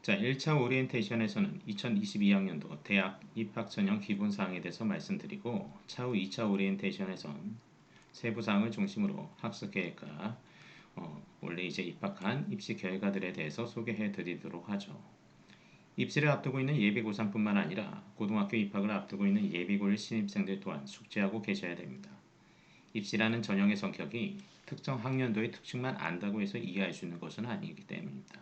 자, 1차 오리엔테이션에서는 2022학년도 대학 입학 전형 기본 사항에 대해서 말씀드리고 차후 2차 오리엔테이션에선 세부 사항을 중심으로 학습 계획과 원래 이제 입학한 입시 결과들에 대해서 소개해 드리도록 하죠. 입시를 앞두고 있는 예비 고3뿐만 아니라 고등학교 입학을 앞두고 있는 예비 고1 신입생들 또한 숙지하고 계셔야 됩니다. 입시라는 전형의 성격이 특정 학년도의 특징만 안다고 해서 이해할 수 있는 것은 아니기 때문입니다.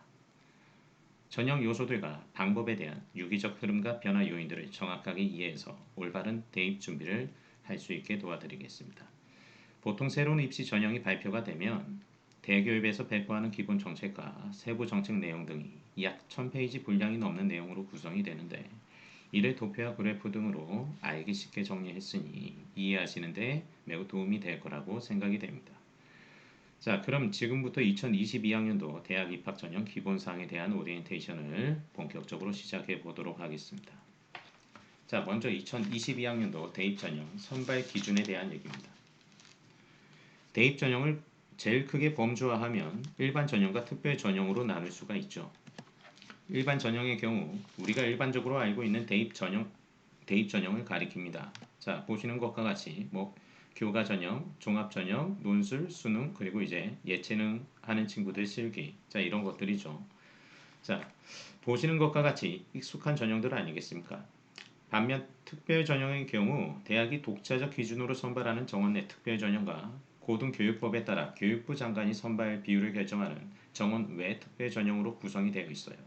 전형 요소들과 방법에 대한 유기적 흐름과 변화 요인들을 정확하게 이해해서 올바른 대입 준비를 할 수 있게 도와드리겠습니다. 보통 새로운 입시 전형이 발표가 되면 대교육에서 배포하는 기본 정책과 세부 정책 내용 등이 약 1000페이지 분량이 넘는 내용으로 구성이 되는데 이를 도표와 그래프 등으로 알기 쉽게 정리했으니 이해하시는 데 매우 도움이 될 거라고 생각이 됩니다. 자, 그럼 지금부터 2022학년도 대학 입학 전형 기본사항에 대한 오리엔테이션을 본격적으로 시작해 보도록 하겠습니다. 자, 먼저 2022학년도 대입 전형 선발 기준에 대한 얘기입니다. 대입 전형을 제일 크게 범주화하면 일반 전형과 특별 전형으로 나눌 수가 있죠. 일반 전형의 경우 우리가 일반적으로 알고 있는 대입 전형을 가리킵니다. 자, 보시는 것과 같이 교과 전형, 종합 전형, 논술, 수능, 그리고 이제 예체능 하는 친구들 실기. 자, 이런 것들이죠. 자, 보시는 것과 같이 익숙한 전형들 아니겠습니까? 반면 특별 전형의 경우 대학이 독자적 기준으로 선발하는 정원 내 특별 전형과 고등교육법에 따라 교육부 장관이 선발 비율을 결정하는 정원 외 특별 전형으로 구성이 되어 있어요.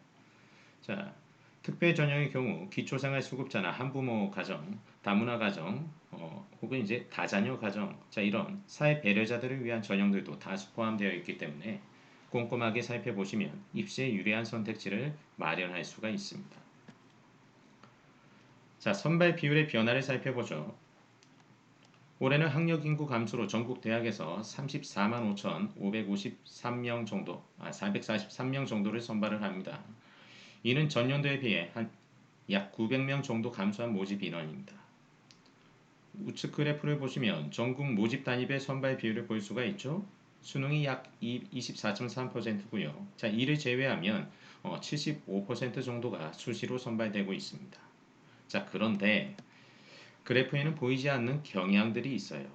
자, 특별 전형의 경우 기초생활 수급자나 한부모 가정, 다문화 가정, 혹은 이제 다자녀 가정, 자 이런 사회 배려자들을 위한 전형들도 다수 포함되어 있기 때문에 꼼꼼하게 살펴보시면 입시에 유리한 선택지를 마련할 수가 있습니다. 자, 선발 비율의 변화를 살펴보죠. 올해는 학력 인구 감소로 전국 대학에서 34만 5,553명 정도, 443명 정도를 선발을 합니다. 이는 전년도에 비해 약 900명 정도 감소한 모집 인원입니다. 우측 그래프를 보시면 전국 모집 단위별 선발 비율을 볼 수가 있죠. 수능이 약 24.3%고요. 자, 이를 제외하면 75% 정도가 수시로 선발되고 있습니다. 자, 그런데 그래프에는 보이지 않는 경향들이 있어요.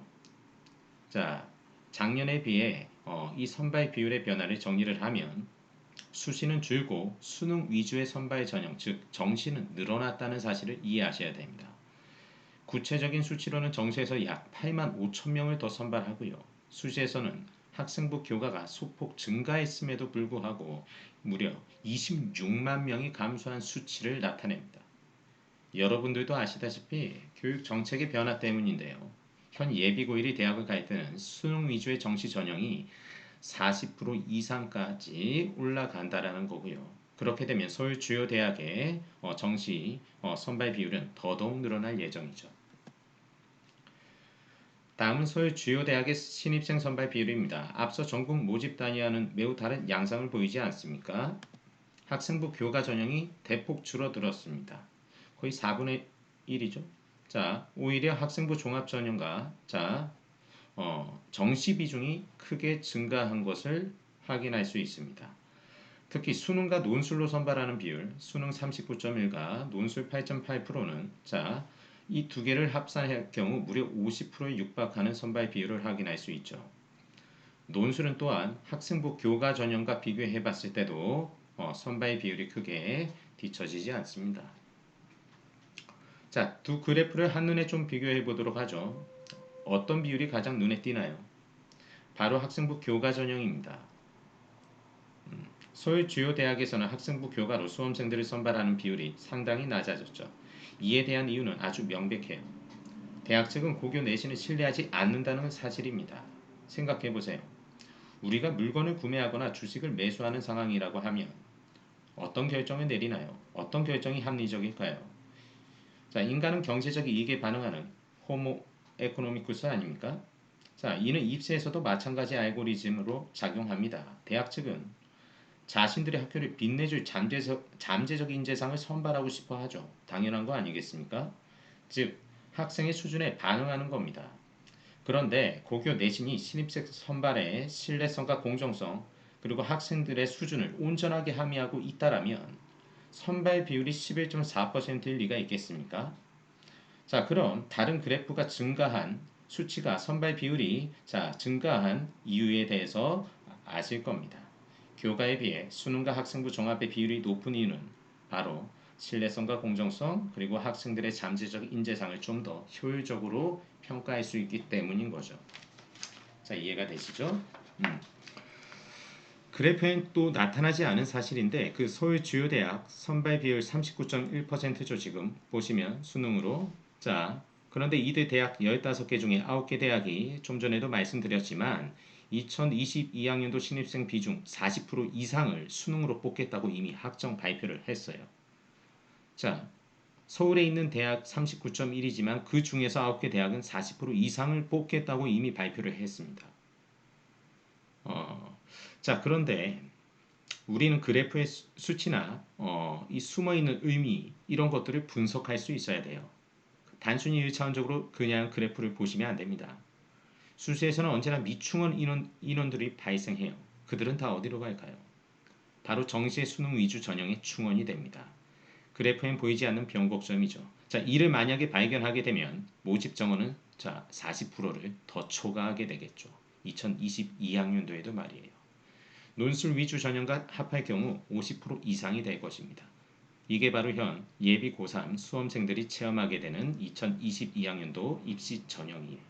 자, 작년에 비해 이 선발 비율의 변화를 정리를 하면 수시는 줄고 수능 위주의 선발 전형, 즉 정시는 늘어났다는 사실을 이해하셔야 됩니다. 구체적인 수치로는 정시에서 약 8만 5천 명을 더 선발하고요. 수시에서는 학생부 교과가 소폭 증가했음에도 불구하고 무려 26만 명이 감소한 수치를 나타냅니다. 여러분들도 아시다시피 교육 정책의 변화 때문인데요. 현 예비고1이 대학을 갈 때는 수능 위주의 정시 전형이 40% 이상까지 올라간다라는 거고요. 그렇게 되면 서울 주요 대학의 정시 선발 비율은 더더욱 늘어날 예정이죠. 다음은 서울 주요 대학의 신입생 선발 비율입니다. 앞서 전국 모집 단위와는 매우 다른 양상을 보이지 않습니까? 학생부 교과 전형이 대폭 줄어들었습니다. 거의 4분의 1이죠. 자, 오히려 학생부 종합 전형과 정시 비중이 크게 증가한 것을 확인할 수 있습니다. 특히 수능과 논술로 선발하는 비율, 수능 39.1과 논술 8.8%는 이 두 개를 합산할 경우 무려 50%에 육박하는 선발 비율을 확인할 수 있죠. 논술은 또한 학생부 교과 전형과 비교해 봤을 때도 선발 비율이 크게 뒤처지지 않습니다. 자, 두 그래프를 한눈에 좀 비교해 보도록 하죠. 어떤 비율이 가장 눈에 띄나요? 바로 학생부 교과 전형입니다. 서울 주요 대학에서는 학생부 교과로 수험생들을 선발하는 비율이 상당히 낮아졌죠. 이에 대한 이유는 아주 명백해요. 대학 측은 고교 내신을 신뢰하지 않는다는 사실입니다. 생각해 보세요. 우리가 물건을 구매하거나 주식을 매수하는 상황이라고 하면 어떤 결정을 내리나요? 어떤 결정이 합리적일까요? 자, 인간은 경제적 이익에 반응하는 호모 에코노미쿠스 아닙니까? 자, 이는 입시에서도 마찬가지 알고리즘으로 작용합니다. 대학 측은 자신들의 학교를 빛내줄 잠재적 인재상을 선발하고 싶어 하죠. 당연한 거 아니겠습니까? 즉, 학생의 수준에 반응하는 겁니다. 그런데 고교 내신이 신입생 선발의 신뢰성과 공정성, 그리고 학생들의 수준을 온전하게 함의하고 있다라면 선발 비율이 11.4%일 리가 있겠습니까? 자, 그럼 다른 그래프가 증가한 수치가 선발 비율이 증가한 이유에 대해서 아실 겁니다. 교과에 비해 수능과 학생부 종합의 비율이 높은 이유는 바로 신뢰성과 공정성 그리고 학생들의 잠재적 인재상을 좀 더 효율적으로 평가할 수 있기 때문인 거죠. 자, 이해가 되시죠? 그래프엔 또 나타나지 않은 사실인데 그 서울 주요 대학 선발 비율 39.1%죠. 지금 보시면 수능으로. 자, 그런데 이들 대학 15개 중에 9개 대학이 좀 전에도 말씀드렸지만 2022학년도 신입생 비중 40% 이상을 수능으로 뽑겠다고 이미 학정 발표를 했어요. 자, 서울에 있는 대학 39.1이지만 그 중에서 9개 대학은 40% 이상을 뽑겠다고 이미 발표를 했습니다. 어, 자, 그런데 우리는 그래프의 수치나 이 숨어있는 의미 이런 것들을 분석할 수 있어야 돼요. 단순히 1차원적으로 그냥 그래프를 보시면 안 됩니다. 수시에서는 언제나 미충원 인원들이 발생해요. 그들은 다 어디로 갈까요? 바로 정시의 수능 위주 전형의 충원이 됩니다. 그래프엔 보이지 않는 변곡점이죠. 자, 이를 만약에 발견하게 되면 모집 정원은 40%를 더 초과하게 되겠죠. 2022학년도에도 말이에요. 논술 위주 전형과 합할 경우 50% 이상이 될 것입니다. 이게 바로 현 예비 고3 수험생들이 체험하게 되는 2022학년도 입시 전형이에요.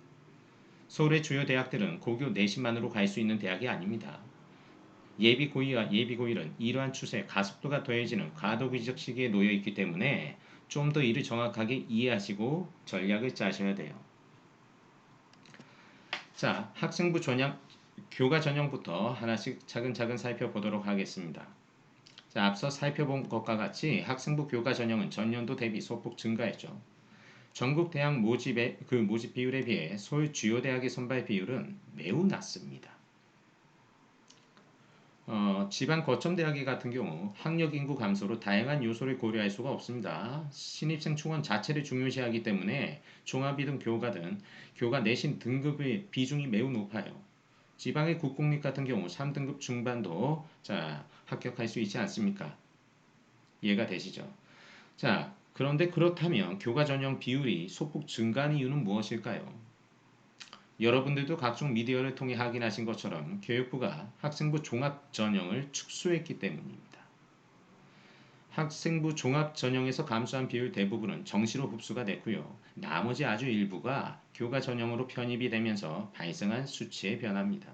서울의 주요 대학들은 고교 내신만으로 갈 수 있는 대학이 아닙니다. 예비 고2와 예비 고1은 이러한 추세 가속도가 더해지는 과도기적 시기에 놓여 있기 때문에 좀 더 이를 정확하게 이해하시고 전략을 짜셔야 돼요. 자, 학생부 전형 교과 전형부터 하나씩 차근차근 살펴보도록 하겠습니다. 자, 앞서 살펴본 것과 같이 학생부 교과 전형은 전년도 대비 소폭 증가했죠. 전국 대학 모집 비율에 비해 서울 주요 대학의 선발 비율은 매우 낮습니다. 지방 거점 대학 같은 경우 학력 인구 감소로 다양한 요소를 고려할 수가 없습니다. 신입생 충원 자체를 중요시하기 때문에 종합이든 교과든 교과 내신 등급의 비중이 매우 높아요. 지방의 국공립 같은 경우 3등급 중반도 합격할 수 있지 않습니까? 이해가 되시죠? 자, 그런데 그렇다면 교과 전형 비율이 소폭 증가한 이유는 무엇일까요? 여러분들도 각종 미디어를 통해 확인하신 것처럼 교육부가 학생부 종합 전형을 축소했기 때문입니다. 학생부 종합 전형에서 감소한 비율 대부분은 정시로 흡수가 됐고요. 나머지 아주 일부가 교과 전형으로 편입이 되면서 발생한 수치의 변화입니다.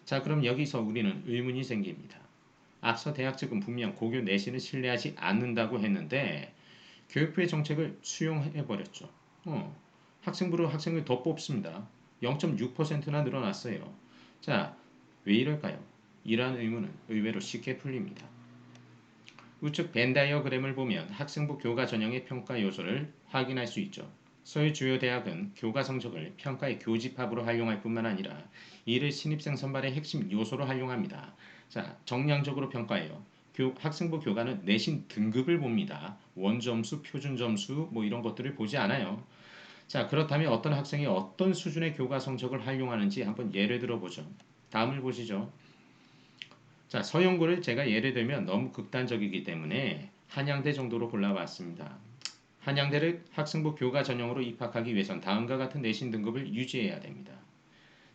자, 그럼 여기서 우리는 의문이 생깁니다. 앞서 대학 측은 분명 고교 내신을 신뢰하지 않는다고 했는데 교육부의 정책을 수용해버렸죠. 학생부로 학생을 더 뽑습니다. 0.6%나 늘어났어요. 자, 왜 이럴까요? 이러한 의문은 의외로 쉽게 풀립니다. 우측 벤 다이어그램을 보면 학생부 교과 전형의 평가 요소를 확인할 수 있죠. 서울 주요 대학은 교과 성적을 평가의 교집합으로 활용할 뿐만 아니라 이를 신입생 선발의 핵심 요소로 활용합니다. 자, 정량적으로 평가해요. 학생부 교과는 내신 등급을 봅니다. 원점수, 표준점수 뭐 이런 것들을 보지 않아요. 자, 그렇다면 어떤 학생이 어떤 수준의 교과 성적을 활용하는지 한번 예를 들어보죠. 다음을 보시죠. 자, 서영고를 제가 예를 들면 너무 극단적이기 때문에 한양대 정도로 골라봤습니다. 한양대를 학생부 교과 전형으로 입학하기 위해선 다음과 같은 내신 등급을 유지해야 됩니다.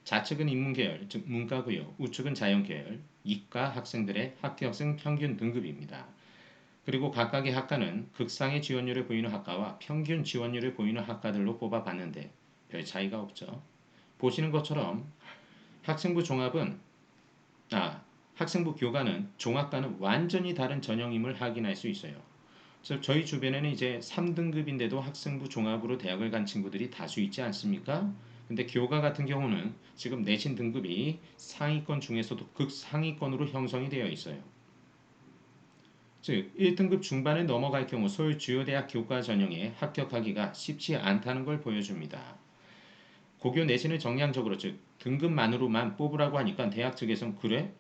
좌측은 인문계열, 즉 문과고요. 우측은 자연계열, 이과 학생들의 합격생 평균 등급입니다. 그리고 각각의 학과는 극상의 지원율을 보이는 학과와 평균 지원율을 보이는 학과들로 뽑아봤는데 별 차이가 없죠. 보시는 것처럼 학생부 종합은 학생부 교과는 종합과는 완전히 다른 전형임을 확인할 수 있어요. 저희 주변에는 이제 3등급인데도 학생부 종합으로 대학을 간 친구들이 다수 있지 않습니까? 근데 교과 같은 경우는 지금 내신 등급이 상위권 중에서도 극상위권으로 형성이 되어 있어요. 즉 1등급 중반을 넘어갈 경우 서울 주요 대학 교과 전형에 합격하기가 쉽지 않다는 걸 보여줍니다. 고교 내신을 정량적으로 즉 등급만으로만 뽑으라고 하니까 대학 측에선 그래?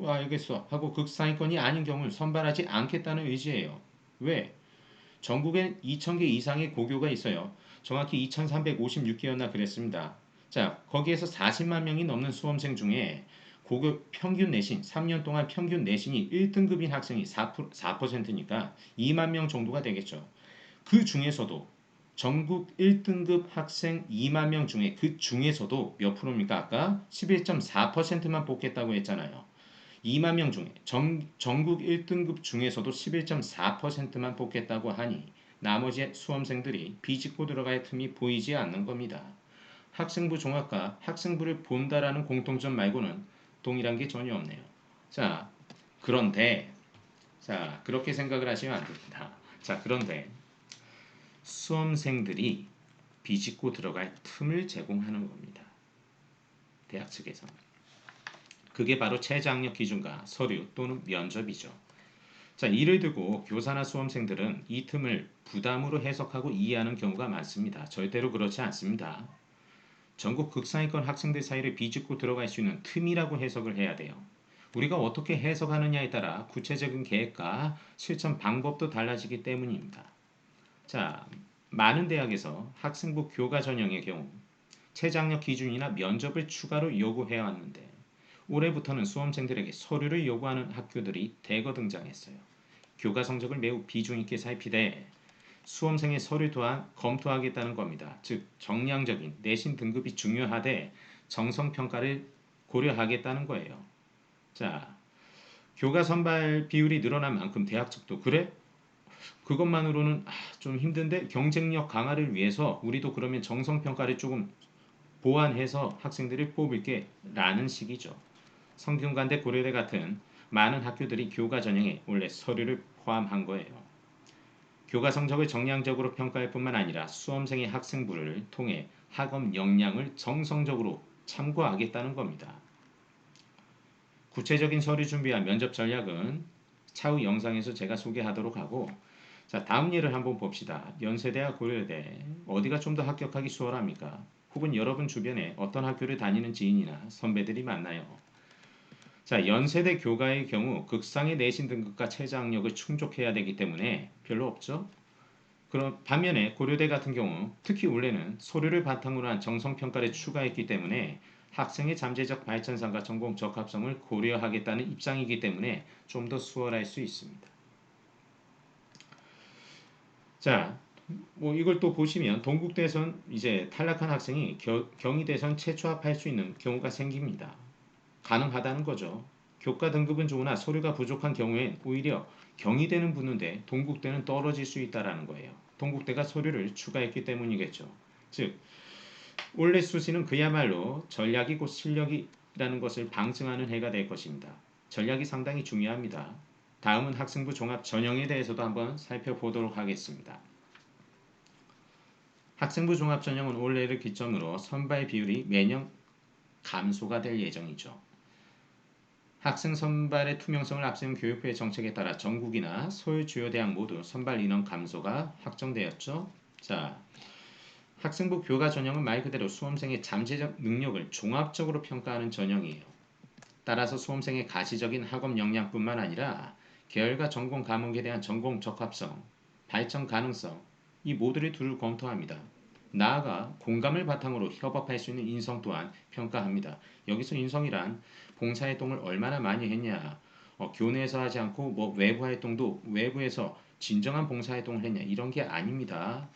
알겠어 하고 극상위권이 아닌 경우는 선발하지 않겠다는 의지예요. 왜? 전국엔 2,000개 이상의 고교가 있어요. 정확히 2,356개였나 그랬습니다. 자, 거기에서 40만 명이 넘는 수험생 중에 고교 평균 내신, 3년 동안 평균 내신이 1등급인 학생이 4%니까 2만 명 정도가 되겠죠. 그 중에서도 전국 1등급 학생 2만 명 중에 그 중에서도 몇 프로입니까? 아까 11.4%만 뽑겠다고 했잖아요. 2만 명 중에 전국 1등급 중에서도 11.4%만 뽑겠다고 하니 나머지 수험생들이 비집고 들어갈 틈이 보이지 않는 겁니다. 학생부 종합과 학생부를 본다라는 공통점 말고는 동일한 게 전혀 없네요. 자, 그런데 그렇게 생각을 하시면 안 됩니다. 자, 그런데 수험생들이 비집고 들어갈 틈을 제공하는 겁니다. 대학 측에서. 그게 바로 최저학력 기준과 서류 또는 면접이죠. 자, 이를 두고 교사나 수험생들은 이 틈을 부담으로 해석하고 이해하는 경우가 많습니다. 절대로 그렇지 않습니다. 전국 극상위권 학생들 사이를 비집고 들어갈 수 있는 틈이라고 해석을 해야 돼요. 우리가 어떻게 해석하느냐에 따라 구체적인 계획과 실천 방법도 달라지기 때문입니다. 자, 많은 대학에서 학생부 교과 전형의 경우 최저학력 기준이나 면접을 추가로 요구해 왔는데 올해부터는 수험생들에게 서류를 요구하는 학교들이 대거 등장했어요. 교과 성적을 매우 비중 있게 살피되 수험생의 서류 또한 검토하겠다는 겁니다. 즉 정량적인 내신 등급이 중요하되 정성 평가를 고려하겠다는 거예요. 자, 교과 선발 비율이 늘어난 만큼 대학 측도 그래? 그것만으로는 좀 힘든데 경쟁력 강화를 위해서 우리도 그러면 정성 평가를 조금 보완해서 학생들을 뽑을게 라는 식이죠. 성균관대 고려대 같은 많은 학교들이 교과 전형에 원래 서류를 포함한 거예요. 교과 성적을 정량적으로 평가할 뿐만 아니라 수험생의 학생부를 통해 학업 역량을 정성적으로 참고하겠다는 겁니다. 구체적인 서류 준비와 면접 전략은 차후 영상에서 제가 소개하도록 하고, 자, 다음 예를 한번 봅시다. 연세대와 고려대 어디가 좀 더 합격하기 수월합니까? 혹은 여러분 주변에 어떤 학교를 다니는 지인이나 선배들이 많나요? 자, 연세대 교과의 경우 극상의 내신 등급과 최저학력을 충족해야 되기 때문에 별로 없죠. 그럼 반면에 고려대 같은 경우 특히 올해는 서류를 바탕으로 한 정성평가를 추가했기 때문에 학생의 잠재적 발전상과 전공 적합성을 고려하겠다는 입장이기 때문에 좀 더 수월할 수 있습니다. 자, 뭐 이걸 또 보시면 동국대선 이제 탈락한 학생이 경희대선 재취업할 수 있는 경우가 생깁니다. 가능하다는 거죠. 교과 등급은 좋으나 서류가 부족한 경우엔 오히려 경희대는 붙는데 동국대는 떨어질 수 있다라는 거예요. 동국대가 서류를 추가했기 때문이겠죠. 즉 올해 수시는 그야말로 전략이 곧 실력이라는 것을 방증하는 해가 될 것입니다. 전략이 상당히 중요합니다. 다음은 학생부 종합 전형에 대해서도 한번 살펴보도록 하겠습니다. 학생부 종합 전형은 올해를 기점으로 선발 비율이 매년 감소가 될 예정이죠. 학생 선발의 투명성을 앞세운 교육부의 정책에 따라 전국이나 서울 주요 대학 모두 선발 인원 감소가 확정되었죠. 자, 학생부 교과 전형은 말 그대로 수험생의 잠재적 능력을 종합적으로 평가하는 전형이에요. 따라서 수험생의 가시적인 학업 역량뿐만 아니라 계열과 전공 과목에 대한 전공 적합성, 발전 가능성 이 모두를 두루 검토합니다. 나아가 공감을 바탕으로 협업할 수 있는 인성 또한 평가합니다. 여기서 인성이란 봉사활동을 얼마나 많이 했냐, 교내에서 하지 않고 뭐 외부 활동도 외부에서 진정한 봉사활동을 했냐 이런 게 아닙니다.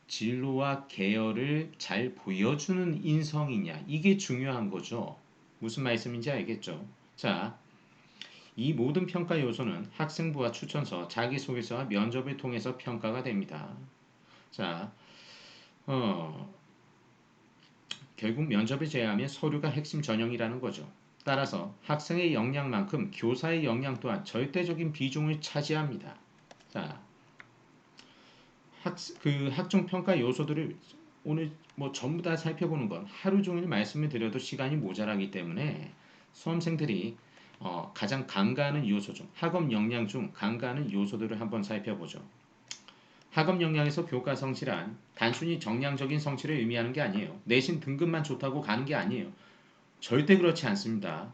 진로와 계열을 잘 보여주는 인성이냐 이게 중요한 거죠. 무슨 말씀인지 알겠죠? 자, 이 모든 평가 요소는 학생부와 추천서, 자기소개서와 면접을 통해서 평가가 됩니다. 자, 어, 결국 면접을 제외하면 서류가 핵심 전형이라는 거죠. 따라서 학생의 역량만큼 교사의 역량 또한 절대적인 비중을 차지합니다. 자, 학종 평가 요소들을 오늘 뭐 전부 다 살펴보는 건 하루 종일 말씀을 드려도 시간이 모자라기 때문에 수험생들이 가장 간과하는 요소 중 학업 역량 중 간과하는 요소들을 한번 살펴보죠. 학업 역량에서 교과 성취란 단순히 정량적인 성취를 의미하는 게 아니에요. 내신 등급만 좋다고 가는 게 아니에요. 절대 그렇지 않습니다.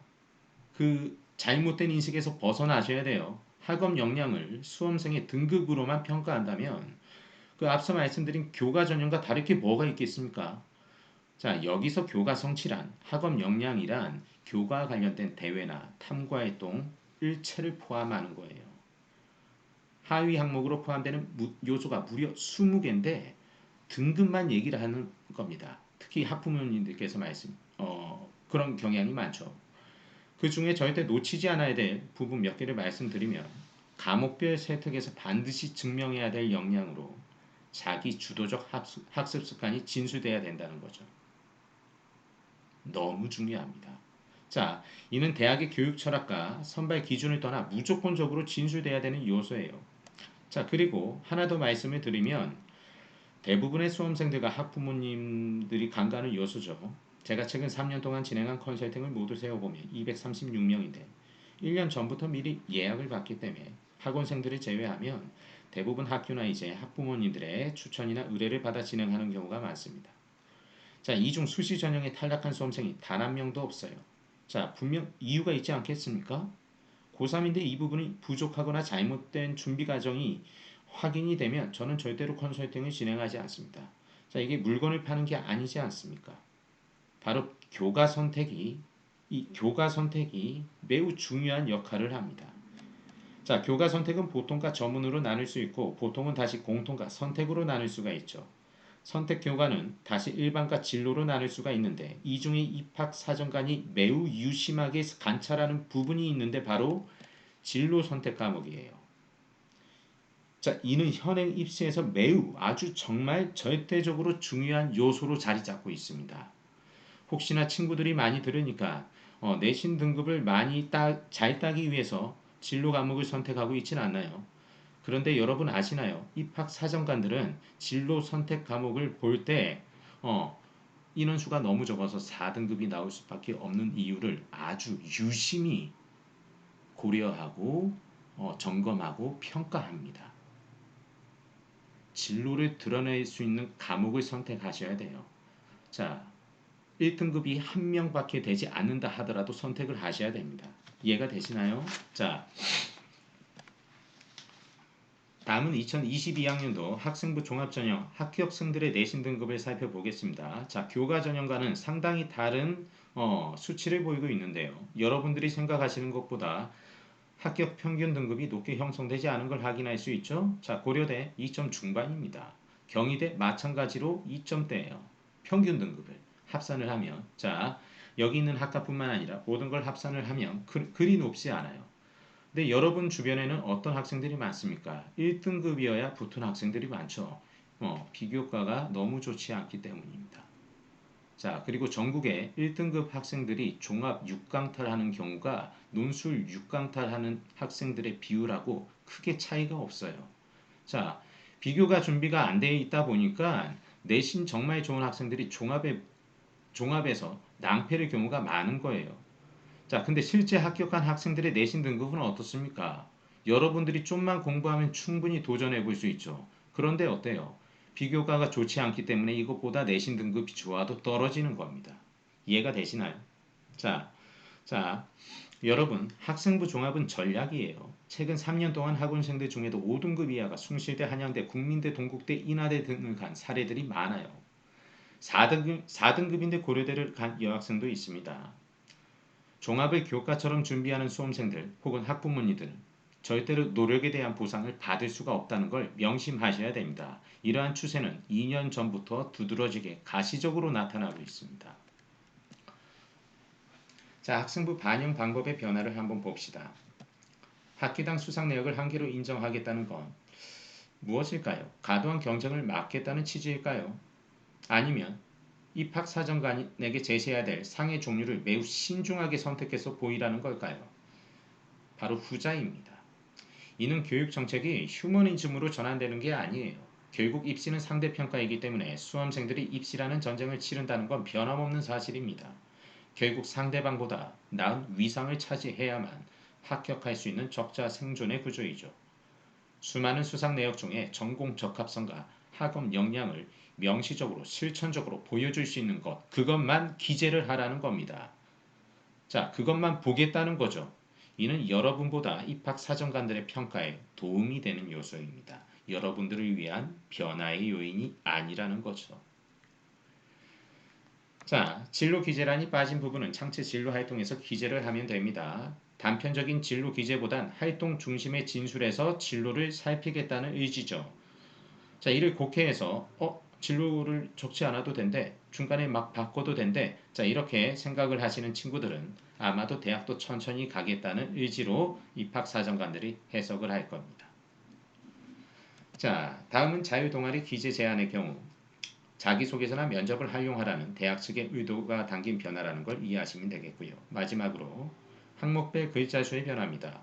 그 잘못된 인식에서 벗어나셔야 돼요. 학업 역량을 수험생의 등급으로만 평가한다면 그 앞서 말씀드린 교과 전형과 다를 게 뭐가 있겠습니까? 자, 여기서 교과 성취란 학업 역량이란 교과와 관련된 대회나 탐구 활동 일체를 포함하는 거예요. 하위 항목으로 포함되는 요소가 무려 20개인데 등급만 얘기를 하는 겁니다. 특히 학부모님들께서 그런 경향이 많죠. 그 중에 절대 놓치지 않아야 될 부분 몇 개를 말씀드리면 과목별 세특에서 반드시 증명해야 될 역량으로 자기 주도적 학습 습관이 진수돼야 된다는 거죠. 너무 중요합니다. 자, 이는 대학의 교육 철학과 선발 기준을 떠나 무조건적으로 진수돼야 되는 요소예요. 자, 그리고 하나 더 말씀을 드리면 대부분의 수험생들과 학부모님들이 간과하는 요소죠. 제가 최근 3년 동안 진행한 컨설팅을 모두 세어보면 236명인데 1년 전부터 미리 예약을 받기 때문에 학원생들을 제외하면 대부분 학교나 이제 학부모님들의 추천이나 의뢰를 받아 진행하는 경우가 많습니다. 자, 이 중 수시 전형에 탈락한 수험생이 단 한 명도 없어요. 자, 분명 이유가 있지 않겠습니까? 고3인데 이 부분이 부족하거나 잘못된 준비 과정이 확인이 되면 저는 절대로 컨설팅을 진행하지 않습니다. 자, 이게 물건을 파는 게 아니지 않습니까? 바로 이 교과 선택이 매우 중요한 역할을 합니다. 자, 교과 선택은 보통과 전문으로 나눌 수 있고 보통은 다시 공통과 선택으로 나눌 수가 있죠. 선택 교과는 다시 일반과 진로로 나눌 수가 있는데 이 중에 입학 사정관이 매우 유심하게 관찰하는 부분이 있는데 바로 진로 선택 과목이에요. 자, 이는 현행 입시에서 매우 아주 정말 절대적으로 중요한 요소로 자리 잡고 있습니다. 혹시나 친구들이 많이 들으니까 내신 등급을 잘 따기 위해서 진로 과목을 선택하고 있지는 않나요? 그런데 여러분 아시나요? 입학 사정관들은 진로 선택 과목을 볼 때 인원수가 너무 적어서 4등급이 나올 수밖에 없는 이유를 아주 유심히 고려하고 점검하고 평가합니다. 진로를 드러낼 수 있는 과목을 선택하셔야 돼요. 자, 1등급이 한 명밖에 되지 않는다 하더라도 선택을 하셔야 됩니다. 이해가 되시나요? 자, 다음은 2022학년도 학생부 종합전형 합격생들의 내신 등급을 살펴보겠습니다. 자, 교과 전형과는 상당히 다른 수치를 보이고 있는데요. 여러분들이 생각하시는 것보다 합격 평균 등급이 높게 형성되지 않은 걸 확인할 수 있죠. 자, 고려대 2점 중반입니다. 경희대 마찬가지로 2점대예요. 평균 등급을 합산을 하면 자, 여기 있는 학과뿐만 아니라 모든 걸 합산을 하면 그리 높지 않아요. 근데 여러분 주변에는 어떤 학생들이 많습니까? 1등급이어야 붙은 학생들이 많죠. 비교과가 너무 좋지 않기 때문입니다. 자, 그리고 전국에 1등급 학생들이 종합 6강탈하는 경우가 논술 6강탈하는 학생들의 비율하고 크게 차이가 없어요. 자, 비교가 준비가 안 돼 있다 보니까 내신 정말 좋은 학생들이 종합에서 낭패를 경우가 많은 거예요. 자, 근데 실제 합격한 학생들의 내신 등급은 어떻습니까? 여러분들이 좀만 공부하면 충분히 도전해 볼 수 있죠. 그런데 어때요? 비교과가 좋지 않기 때문에 이것보다 내신 등급이 좋아도 떨어지는 겁니다. 이해가 되시나요? 자, 자, 여러분, 학생부 종합은 전략이에요. 최근 3년 동안 학원생들 중에도 5등급 이하가 숭실대, 한양대, 국민대, 동국대, 인하대 등을 간 사례들이 많아요. 4등급인데 고려대를 간 여학생도 있습니다. 종합을 교과처럼 준비하는 수험생들 혹은 학부모님들 절대로 노력에 대한 보상을 받을 수가 없다는 걸 명심하셔야 됩니다. 이러한 추세는 2년 전부터 두드러지게 가시적으로 나타나고 있습니다. 자, 학생부 반영 방법의 변화를 한번 봅시다. 학기당 수상 내역을 한 개로 인정하겠다는 건 무엇일까요? 과도한 경쟁을 막겠다는 취지일까요? 아니면 입학 사정관에게 제시해야 될 상해 종류를 매우 신중하게 선택해서 보이라는 걸까요? 바로 후자입니다. 이는 교육 정책이 휴머니즘으로 전환되는 게 아니에요. 결국 입시는 상대평가이기 때문에 수험생들이 입시라는 전쟁을 치른다는 건 변함없는 사실입니다. 결국 상대방보다 나은 위상을 차지해야만 합격할 수 있는 적자 생존의 구조이죠. 수많은 수상 내역 중에 전공 적합성과 학업 역량을 명시적으로 실천적으로 보여줄 수 있는 것, 그것만 기재를 하라는 겁니다. 자, 그것만 보겠다는 거죠. 이는 여러분보다 입학 사정관들의 평가에 도움이 되는 요소입니다. 여러분들을 위한 변화의 요인이 아니라는 거죠. 자, 진로 기재란이 빠진 부분은 창체 진로 활동에서 기재를 하면 됩니다. 단편적인 진로 기재보단 활동 중심의 진술에서 진로를 살피겠다는 의지죠. 자, 이를 곡해해서 진로를 적지 않아도 된대. 중간에 막 바꿔도 된대. 자, 이렇게 생각을 하시는 친구들은 아마도 대학도 천천히 가겠다는 의지로 입학사정관들이 해석을 할 겁니다. 자, 다음은 자유동아리 기재 제한의 경우 자기소개서나 면접을 활용하라는 대학 측의 의도가 담긴 변화라는 걸 이해하시면 되겠고요. 마지막으로 항목별 글자 수의 변화입니다.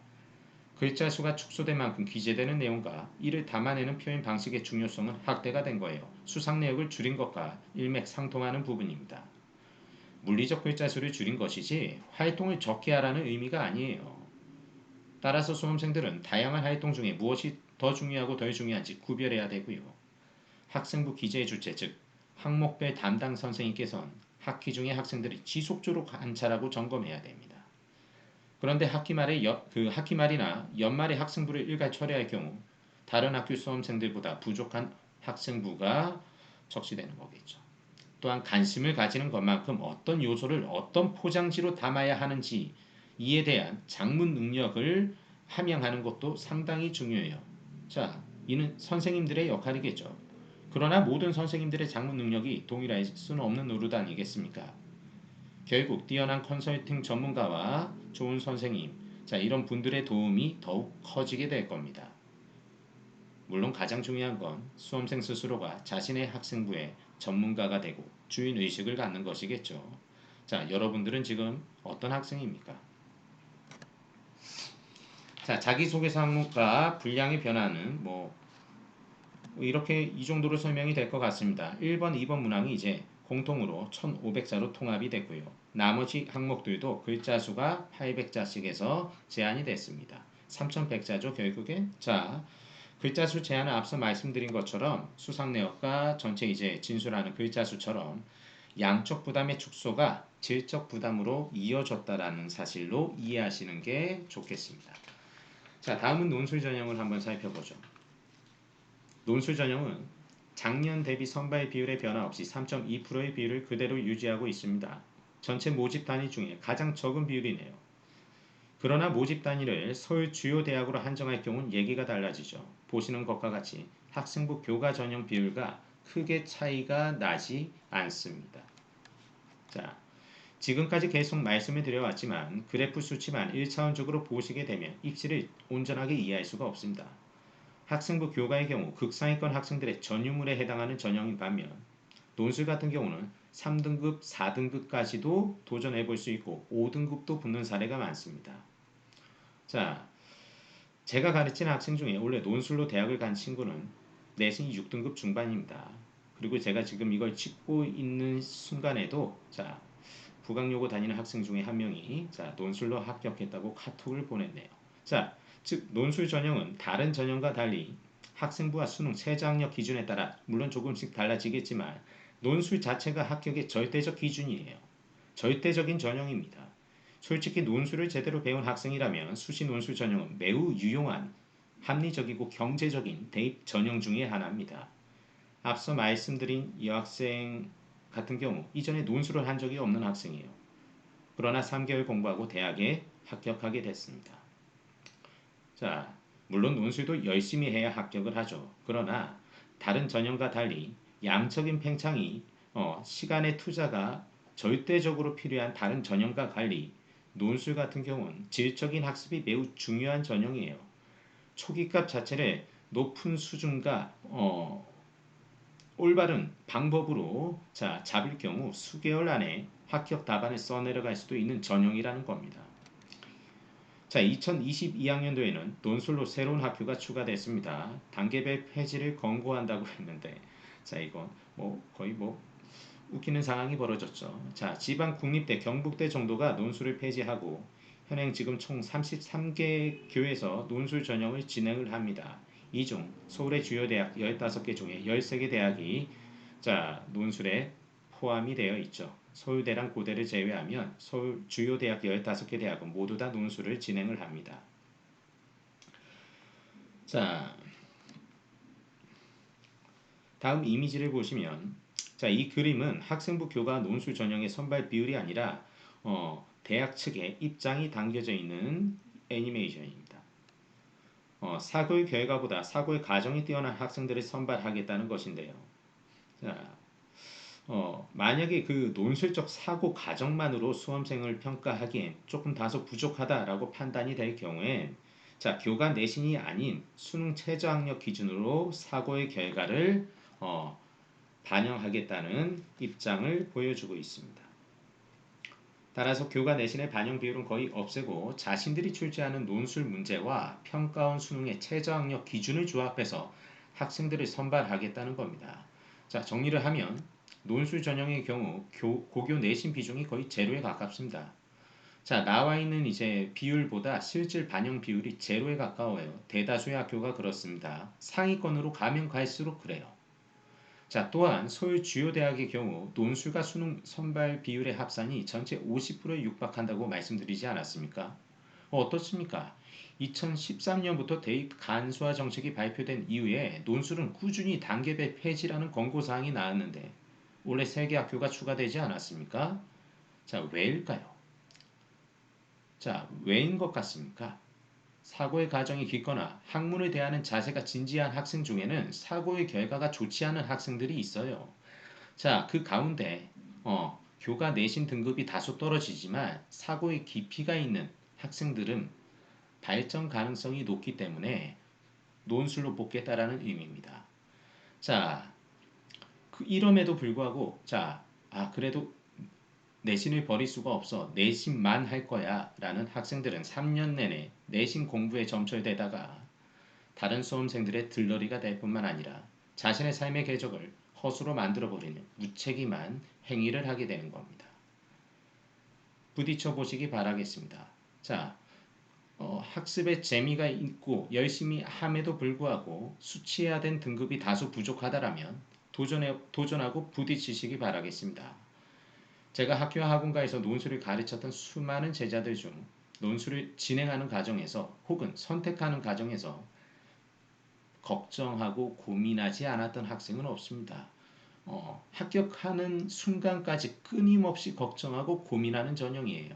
글자 수가 축소된 만큼 기재되는 내용과 이를 담아내는 표현 방식의 중요성은 확대가 된 거예요. 수상 내역을 줄인 것과 일맥상통하는 부분입니다. 물리적 글자 수를 줄인 것이지 활동을 적게 하라는 의미가 아니에요. 따라서 수험생들은 다양한 활동 중에 무엇이 더 중요하고 덜 중요한지 구별해야 되고요. 학생부 기재 주체 즉 항목별 담당 선생님께서는 학기 중에 학생들이 지속적으로 관찰하고 점검해야 됩니다. 그런데 학기 말이나 연말에 학생부를 일괄 처리할 경우 다른 학교 수험생들보다 부족한 학생부가 적시되는 거겠죠. 또한 관심을 가지는 것만큼 어떤 요소를 어떤 포장지로 담아야 하는지 이에 대한 작문 능력을 함양하는 것도 상당히 중요해요. 자, 이는 선생님들의 역할이겠죠. 그러나 모든 선생님들의 작문 능력이 동일할 수는 없는 노릇 아니겠습니까? 결국 뛰어난 컨설팅 전문가와 좋은 선생님, 자, 이런 분들의 도움이 더욱 커지게 될 겁니다. 물론 가장 중요한 건 수험생 스스로가 자신의 학생부의 전문가가 되고 주인의식을 갖는 것이겠죠. 자, 여러분들은 지금 어떤 학생입니까? 자, 자기소개서 항목과 분량의 변화는 이렇게 이 정도로 설명이 될 것 같습니다. 1번, 2번 문항이 이제 공통으로 1500자로 통합이 됐고요. 나머지 항목들도 글자 수가 800자씩에서 제한이 됐습니다. 3100자죠, 결국엔. 자, 글자 수 제한은 앞서 말씀드린 것처럼 수상 내역과 전체 이제 진술하는 글자 수처럼 양적 부담의 축소가 질적 부담으로 이어졌다라는 사실로 이해하시는 게 좋겠습니다. 자, 다음은 논술 전형을 한번 살펴보죠. 논술 전형은 작년 대비 선발 비율의 변화 없이 3.2%의 비율을 그대로 유지하고 있습니다. 전체 모집 단위 중에 가장 적은 비율이네요. 그러나 모집 단위를 서울 주요 대학으로 한정할 경우는 얘기가 달라지죠. 보시는 것과 같이 학생부 교과 전형 비율과 크게 차이가 나지 않습니다. 자, 지금까지 계속 말씀을 드려왔지만 그래프 수치만 1차원적으로 보시게 되면 입시를 온전하게 이해할 수가 없습니다. 학생부 교과의 경우 극상위권 학생들의 전유물에 해당하는 전형인 반면 논술 같은 경우는 3등급, 4등급까지도 도전해 볼 수 있고 5등급도 붙는 사례가 많습니다. 자, 제가 가르친 학생 중에 원래 논술로 대학을 간 친구는 내신이 6등급 중반입니다. 그리고 제가 지금 이걸 찍고 있는 순간에도 부강여고 다니는 학생 중에 한 명이 논술로 합격했다고 카톡을 보냈네요. 자, 즉 논술 전형은 다른 전형과 달리 학생부와 수능 최저학력 기준에 따라 물론 조금씩 달라지겠지만 논술 자체가 합격의 절대적 기준이에요. 절대적인 전형입니다. 솔직히 논술을 제대로 배운 학생이라면 수시 논술 전형은 매우 유용한 합리적이고 경제적인 대입 전형 중의 하나입니다. 앞서 말씀드린 이 학생 같은 경우 이전에 논술을 한 적이 없는 학생이에요. 그러나 3개월 공부하고 대학에 합격하게 됐습니다. 자, 물론 논술도 열심히 해야 합격을 하죠. 그러나 다른 전형과 달리 양적인 팽창이 시간의 투자가 절대적으로 필요한 다른 전형과 달리 논술 같은 경우는 질적인 학습이 매우 중요한 전형이에요. 초기값 자체를 높은 수준과 올바른 방법으로 잡을 경우 수개월 안에 합격 답안을 써내려갈 수도 있는 전형이라는 겁니다. 자, 2022학년도에는 논술로 새로운 학교가 추가됐습니다. 단계별 폐지를 권고한다고 했는데 이건 거의 웃기는 상황이 벌어졌죠. 자, 지방 국립대, 경북대 정도가 논술을 폐지하고 현행 지금 총 33개 교에서 논술 전형을 진행을 합니다. 이 중 서울의 주요 대학 15개 중에 13개 대학이 논술에 포함이 되어 있죠. 서울대랑 고대를 제외하면 서울 주요 대학 15개 대학은 모두 다 논술을 진행을 합니다. 자, 다음 이미지를 보시면 이 그림은 학생부 교과 논술 전형의 선발 비율이 아니라 대학 측의 입장이 담겨져 있는 애니메이션입니다. 사고의 결과보다 사고의 과정이 뛰어난 학생들을 선발하겠다는 것인데요. 자, 만약에 그 논술적 사고 과정만으로 수험생을 평가하기엔 조금 다소 부족하다라고 판단이 될 경우엔 교과 내신이 아닌 수능 최저학력 기준으로 사고의 결과를 반영하겠다는 입장을 보여주고 있습니다. 따라서 교과 내신의 반영 비율은 거의 없애고 자신들이 출제하는 논술 문제와 평가원 수능의 최저학력 기준을 조합해서 학생들을 선발하겠다는 겁니다. 정리를 하면 논술 전형의 경우 고교 내신 비중이 거의 제로에 가깝습니다. 나와 있는 이제 비율보다 실질 반영 비율이 제로에 가까워요. 대다수의 학교가 그렇습니다. 상위권으로 가면 갈수록 그래요. 또한 서울 주요 대학의 경우 논술과 수능 선발 비율의 합산이 전체 50%에 육박한다고 말씀드리지 않았습니까? 어떻습니까? 2013년부터 대입 간소화 정책이 발표된 이후에 논술은 꾸준히 단계별 폐지라는 권고사항이 나왔는데 올해 3개 학교가 추가되지 않았습니까? 왜일까요? 왜인 것 같습니까? 사고의 과정이 깊거나 학문을 대하는 자세가 진지한 학생 중에는 사고의 결과가 좋지 않은 학생들이 있어요. 그 가운데 교과 내신 등급이 다소 떨어지지만 사고의 깊이가 있는 학생들은 발전 가능성이 높기 때문에 논술로 뽑겠다라는 의미입니다. 이럼에도 불구하고 그래도 내신을 버릴 수가 없어 내신만 할 거야 라는 학생들은 3년 내내 내신 공부에 점철되다가 다른 수험생들의 들러리가 될 뿐만 아니라 자신의 삶의 궤적을 허수로 만들어버리는 무책임한 행위를 하게 되는 겁니다. 부딪혀 보시기 바라겠습니다. 학습에 재미가 있고 열심히 함에도 불구하고 수치해야 된 등급이 다소 부족하다라면 도전하고 부딪히시기 바라겠습니다. 제가 학교와 학원가에서 논술을 가르쳤던 수많은 제자들 중 논술을 진행하는 과정에서 혹은 선택하는 과정에서 걱정하고 고민하지 않았던 학생은 없습니다. 합격하는 순간까지 끊임없이 걱정하고 고민하는 전형이에요.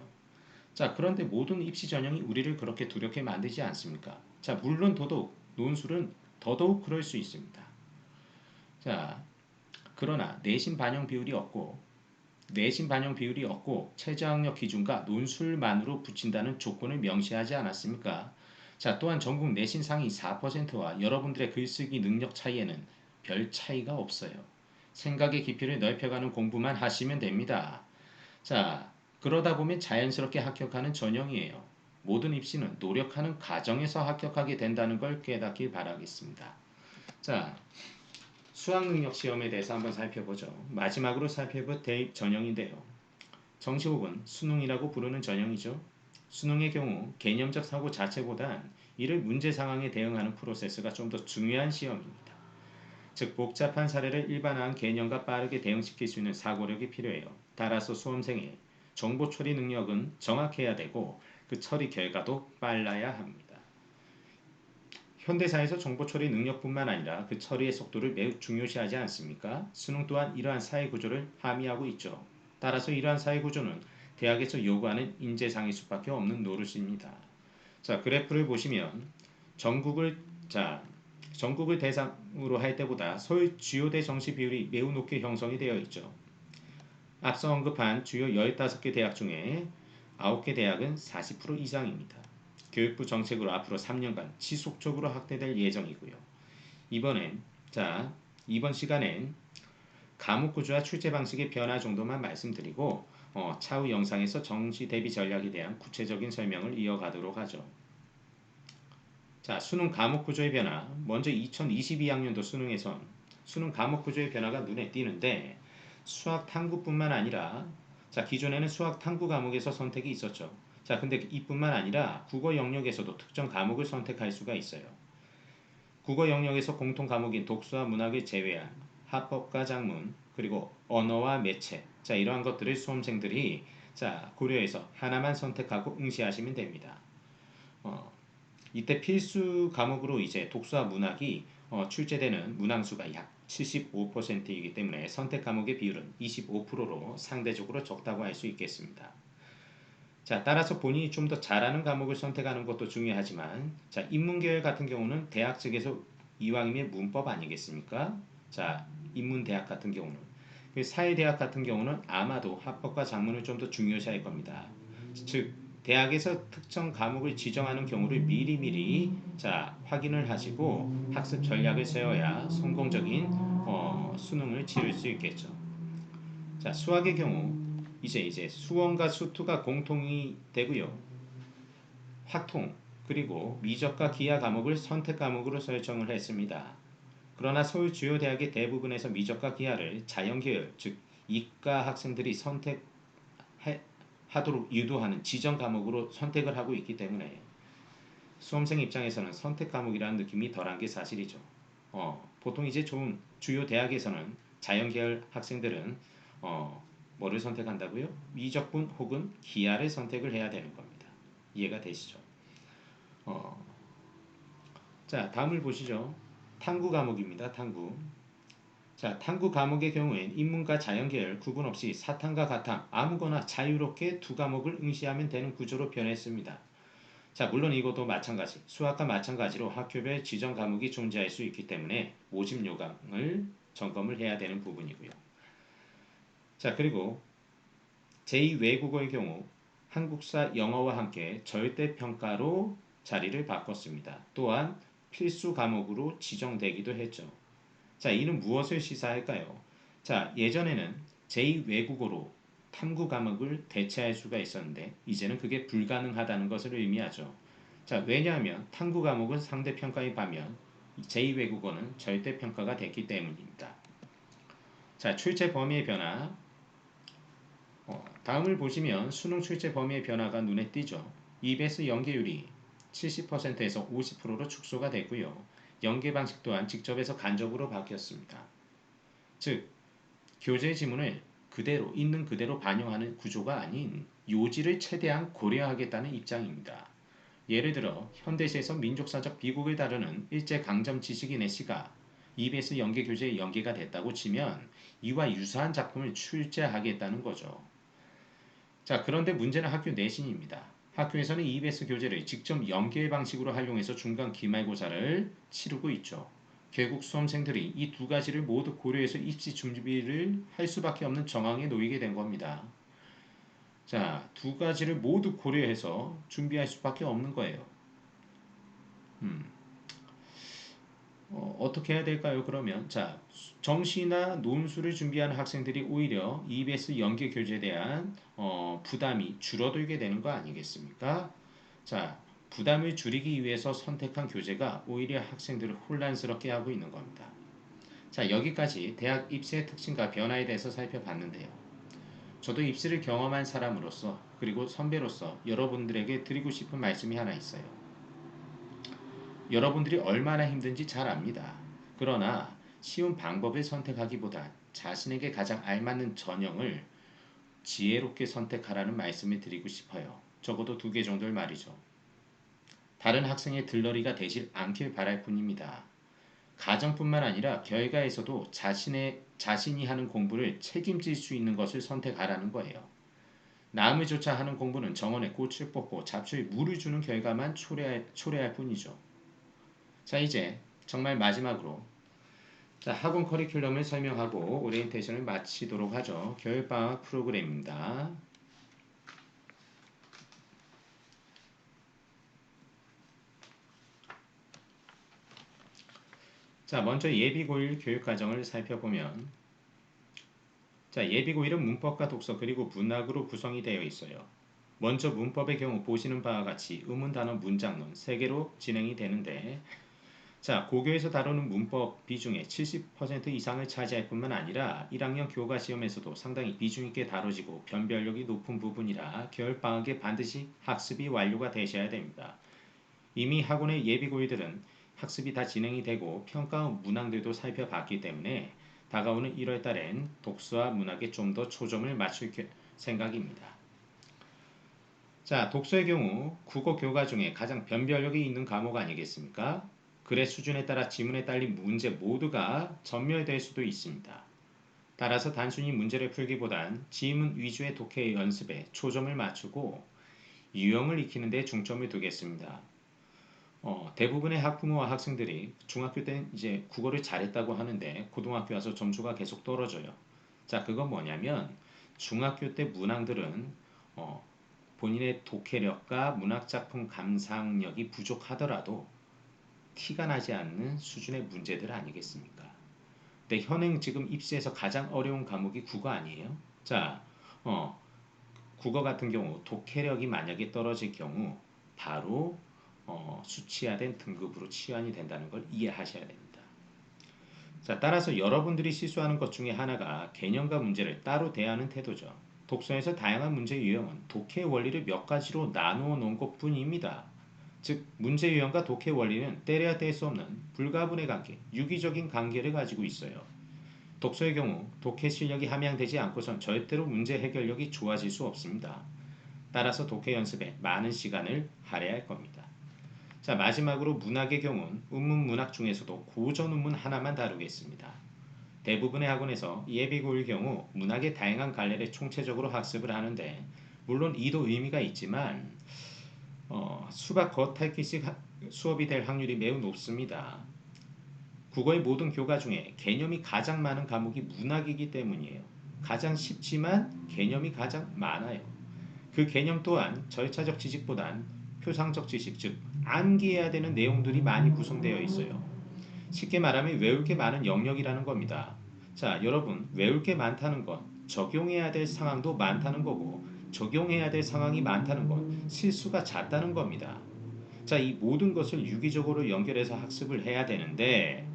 그런데 모든 입시 전형이 우리를 그렇게 두렵게 만들지 않습니까? 물론 논술은 더더욱 그럴 수 있습니다. 그러나 내신 반영 비율이 없고 최저학력 기준과 논술만으로 붙인다는 조건을 명시하지 않았습니까? 또한 전국 내신 상위 4%와 여러분들의 글쓰기 능력 차이에는 별 차이가 없어요. 생각의 깊이를 넓혀가는 공부만 하시면 됩니다. 그러다 보면 자연스럽게 합격하는 전형이에요. 모든 입시는 노력하는 과정에서 합격하게 된다는 걸 깨닫길 바라겠습니다. 수학능력 시험에 대해서 한번 살펴보죠. 마지막으로 살펴볼 대입 전형인데요. 정시 혹은 수능이라고 부르는 전형이죠. 수능의 경우 개념적 사고 자체보단 이를 문제 상황에 대응하는 프로세스가 좀 더 중요한 시험입니다. 즉 복잡한 사례를 일반화한 개념과 빠르게 대응시킬 수 있는 사고력이 필요해요. 따라서 수험생의 정보 처리 능력은 정확해야 되고 그 처리 결과도 빨라야 합니다. 현대사에서 정보 처리 능력뿐만 아니라 그 처리의 속도를 매우 중요시하지 않습니까? 수능 또한 이러한 사회 구조를 함의하고 있죠. 따라서 이러한 사회 구조는 대학에서 요구하는 인재상일 수밖에 없는 노릇입니다. 그래프를 보시면 전국을 대상으로 할 때보다 서울 주요대 정시 비율이 매우 높게 형성이 되어 있죠. 앞서 언급한 주요 15개 대학 중에 9개 대학은 40% 이상입니다. 교육부 정책으로 앞으로 3년간 지속적으로 확대될 예정이고요. 이번 시간엔 과목 구조와 출제 방식의 변화 정도만 말씀드리고 차후 영상에서 정시 대비 전략에 대한 구체적인 설명을 이어가도록 하죠. 수능 과목 구조의 변화. 먼저 2022학년도 수능에선 수능 과목 구조의 변화가 눈에 띄는데 수학 탐구뿐만 아니라 기존에는 수학 탐구 과목에서 선택이 있었죠. 근데 이뿐만 아니라 국어 영역에서도 특정 과목을 선택할 수가 있어요. 국어 영역에서 공통 과목인 독서와 문학을 제외한 합법과 작문 그리고 언어와 매체 자 이러한 것들을 수험생들이 자 고려해서 하나만 선택하고 응시하시면 됩니다. 어, 이때 필수 과목으로 이제 독서와 문학이 출제되는 문항수가 약 75%이기 때문에 선택 과목의 비율은 25%로 상대적으로 적다고 할 수 있겠습니다. 자, 따라서 본인이 좀 더 잘하는 과목을 선택하는 것도 중요하지만 자, 인문계열 같은 경우는 대학 측에서 이왕이면 문법 아니겠습니까? 자, 인문대학 같은 경우는 사회대학 같은 경우는 아마도 합법과 작문을 좀 더 중요시할 겁니다. 즉 대학에서 특정 과목을 지정하는 경우를 미리미리 자 확인을 하시고 학습 전략을 세워야 성공적인 수능을 치를 수 있겠죠. 자 수학의 경우 이제 수원과 수투가 공통이 되고요. 확통 그리고 미적과 기하 과목을 선택 과목으로 설정을 했습니다. 그러나 서울 주요 대학의 대부분에서 미적과 기하를 자연계열 즉 이과 학생들이 선택하도록 유도하는 지정 과목으로 선택을 하고 있기 때문에 수험생 입장에서는 선택 과목이라는 느낌이 덜한 게 사실이죠. 보통 이제 좀 주요 대학에서는 자연계열 학생들은 뭐를 선택한다고요? 미적분 혹은 기하를 선택을 해야 되는 겁니다. 이해가 되시죠? 어, 자 다음을 보시죠. 탐구 과목입니다. 탐구. 자, 탐구 과목의 경우엔 인문과 자연계열 구분 없이 사탐과 가탐 아무거나 자유롭게 두 과목을 응시하면 되는 구조로 변했습니다. 자, 물론 이것도 마찬가지, 수학과 마찬가지로 학교별 지정 과목이 존재할 수 있기 때문에 모집 요강을 점검을 해야 되는 부분이고요. 자, 그리고 제2외국어의 경우 한국사 영어와 함께 절대평가로 자리를 바꿨습니다. 또한 필수 과목으로 지정되기도 했죠. 자, 이는 무엇을 시사할까요? 자, 예전에는 제2외국어로 탐구 과목을 대체할 수가 있었는데 이제는 그게 불가능하다는 것을 의미하죠. 자, 왜냐하면 탐구 과목은 상대평가에 반면 제2외국어는 절대평가가 됐기 때문입니다. 자, 출제 범위의 변화. 다음을 보시면 수능 출제 범위의 변화가 눈에 띄죠. EBS 연계율이 70%에서 50%로 축소가 됐고요. 연계 방식 또한 직접에서 간접으로 바뀌었습니다. 즉, 교재 지문을 그대로 있는 그대로 반영하는 구조가 아닌 요지를 최대한 고려하겠다는 입장입니다. 예를 들어 현대시에서 민족사적 비극을 다루는 일제강점 지식인의 시가 EBS 연계 교재에 연계가 됐다고 치면 이와 유사한 작품을 출제하겠다는 거죠. 자, 그런데 문제는 학교 내신입니다. 학교에서는 EBS 교재를 직접 연계 방식으로 활용해서 중간 기말고사를 치르고 있죠. 결국 수험생들이 이 두 가지를 모두 고려해서 입시 준비를 할 수밖에 없는 정황에 놓이게 된 겁니다. 자, 두 가지를 모두 고려해서 준비할 수밖에 없는 거예요. 어떻게 해야 될까요? 그러면 자 정시나 논술을 준비하는 학생들이 오히려 EBS 연계 교재에 대한 부담이 줄어들게 되는 거 아니겠습니까? 자 부담을 줄이기 위해서 선택한 교재가 오히려 학생들을 혼란스럽게 하고 있는 겁니다. 자 여기까지 대학 입시의 특징과 변화에 대해서 살펴봤는데요. 저도 입시를 경험한 사람으로서 그리고 선배로서 여러분들에게 드리고 싶은 말씀이 하나 있어요. 여러분들이 얼마나 힘든지 잘 압니다. 그러나 쉬운 방법을 선택하기보단 자신에게 가장 알맞는 전형을 지혜롭게 선택하라는 말씀을 드리고 싶어요. 적어도 두 개 정도를 말이죠. 다른 학생의 들러리가 되질 않길 바랄 뿐입니다. 가정뿐만 아니라 결과에서도 자신이 하는 공부를 책임질 수 있는 것을 선택하라는 거예요. 남을 쫓아 하는 공부는 정원에 꽃을 뽑고 잡초에 물을 주는 결과만 초래할 뿐이죠. 자 이제 정말 마지막으로 자 학원 커리큘럼을 설명하고 오리엔테이션을 마치도록 하죠. 겨울방학 프로그램입니다. 자 먼저 예비고1 교육과정을 살펴보면 자 예비고1은 문법과 독서 그리고 문학으로 구성이 되어 있어요. 먼저 문법의 경우 보시는 바와 같이 의문 단어 문장론 3개로 진행이 되는데 자, 고교에서 다루는 문법 비중의 70% 이상을 차지할 뿐만 아니라 1학년 교과 시험에서도 상당히 비중 있게 다뤄지고 변별력이 높은 부분이라 겨울방학에 반드시 학습이 완료가 되셔야 됩니다. 이미 학원의 예비고이들은 학습이 다 진행이 되고 평가 문항들도 살펴봤기 때문에 다가오는 1월 달엔 독서와 문학에 좀 더 초점을 맞출 생각입니다. 자, 독서의 경우 국어 교과 중에 가장 변별력이 있는 과목 아니겠습니까? 글의 수준에 따라 지문에 딸린 문제 모두가 전멸될 수도 있습니다. 따라서 단순히 문제를 풀기보단 지문 위주의 독해 연습에 초점을 맞추고 유형을 익히는 데 중점을 두겠습니다. 대부분의 학부모와 학생들이 중학교 때 이제 국어를 잘했다고 하는데 고등학교 와서 점수가 계속 떨어져요. 자, 그건 뭐냐면 중학교 때 문항들은 어, 본인의 독해력과 문학작품 감상력이 부족하더라도 티가 나지 않는 수준의 문제들 아니겠습니까? 근데 현행 지금 입시에서 가장 어려운 과목이 국어 아니에요? 자, 어, 국어 같은 경우 독해력이 만약에 떨어질 경우 바로 수치화된 등급으로 치환이 된다는 걸 이해하셔야 됩니다. 자, 따라서 여러분들이 실수하는 것 중에 하나가 개념과 문제를 따로 대하는 태도죠. 독서에서 다양한 문제 유형은 독해 원리를 몇 가지로 나누어 놓은 것 뿐입니다. 즉, 문제 유형과 독해 원리는 떼려야 뗄 수 없는 불가분의 관계, 유기적인 관계를 가지고 있어요. 독서의 경우 독해 실력이 함양되지 않고선 절대로 문제 해결력이 좋아질 수 없습니다. 따라서 독해 연습에 많은 시간을 할애할 겁니다. 자, 마지막으로 문학의 경우는 운문 문학 중에서도 고전 운문 하나만 다루겠습니다. 대부분의 학원에서 예비고일 경우 문학의 다양한 갈래를 총체적으로 학습을 하는데 물론 이도 의미가 있지만 수박 겉핥기식 수업이 될 확률이 매우 높습니다. 국어의 모든 교과 중에 개념이 가장 많은 과목이 문학이기 때문이에요. 가장 쉽지만 개념이 가장 많아요. 그 개념 또한 절차적 지식보단 표상적 지식, 즉 암기해야 되는 내용들이 많이 구성되어 있어요. 쉽게 말하면 외울 게 많은 영역이라는 겁니다. 자, 여러분, 외울 게 많다는 건 적용해야 될 상황도 많다는 거고 적용해야 될 상황이 많다는 건 실수가 잦다는 겁니다. 자, 이 모든 것을 유기적으로 연결해서 학습을 해야 되는데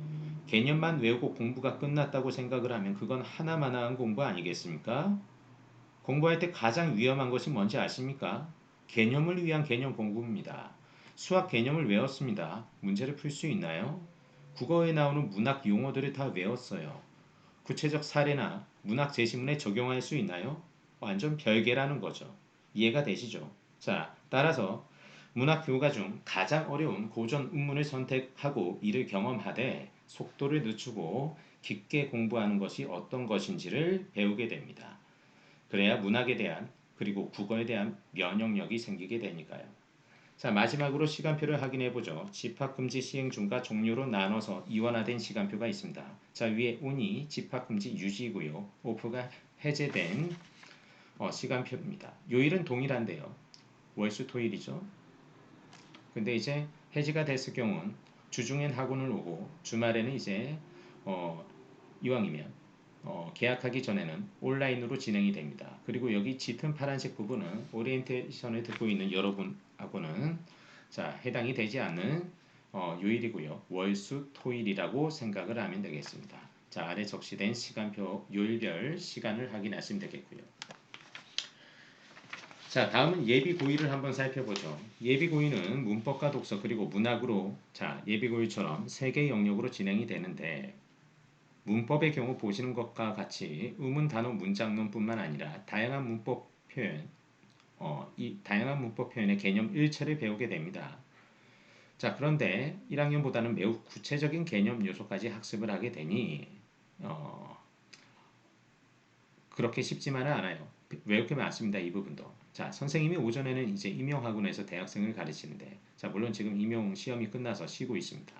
개념만 외우고 공부가 끝났다고 생각을 하면 그건 하나마나한 공부 아니겠습니까? 공부할 때 가장 위험한 것이 뭔지 아십니까? 개념을 위한 개념 공부입니다. 수학 개념을 외웠습니다. 문제를 풀 수 있나요? 국어에 나오는 문학 용어들을 다 외웠어요. 구체적 사례나 문학 제시문에 적용할 수 있나요? 완전 별개라는 거죠. 이해가 되시죠? 자, 따라서 문학 교과 중 가장 어려운 고전 운문을 선택하고 이를 경험하되 속도를 늦추고 깊게 공부하는 것이 어떤 것인지를 배우게 됩니다. 그래야 문학에 대한 그리고 국어에 대한 면역력이 생기게 되니까요. 자, 마지막으로 시간표를 확인해 보죠. 집합금지 시행 중과 종료로 나눠서 이원화된 시간표가 있습니다. 자, 위에 온이 집합금지 유지고요. 오프가 해제된 시간표입니다. 요일은 동일한데요. 월수 토일이죠. 근데 이제 해지가 됐을 경우는 주중엔 학원을 오고 주말에는 이제 어, 이왕이면 계약하기 전에는 온라인으로 진행이 됩니다. 그리고 여기 짙은 파란색 부분은 오리엔테이션을 듣고 있는 여러분하고는 자, 해당이 되지 않는 요일이고요. 월수 토일이라고 생각을 하면 되겠습니다. 자, 아래 적시된 시간표 요일별 시간을 확인하시면 되겠고요. 자, 다음은 예비고의를 한번 살펴보죠. 예비고의는 문법과 독서 그리고 문학으로 자, 예비고의처럼 세 개의 영역으로 진행이 되는데 문법의 경우 보시는 것과 같이 의문 단어 문장론뿐만 아니라 다양한 문법 표현, 이 다양한 문법 표현의 개념 일체를 배우게 됩니다. 자, 그런데 1학년보다는 매우 구체적인 개념 요소까지 학습을 하게 되니 그렇게 쉽지만은 않아요. 외울 게 많습니다. 이 부분도. 자, 선생님이 오전에는 이제 임용학원에서 대학생을 가르치는데, 자, 물론 지금 임용 시험이 끝나서 쉬고 있습니다.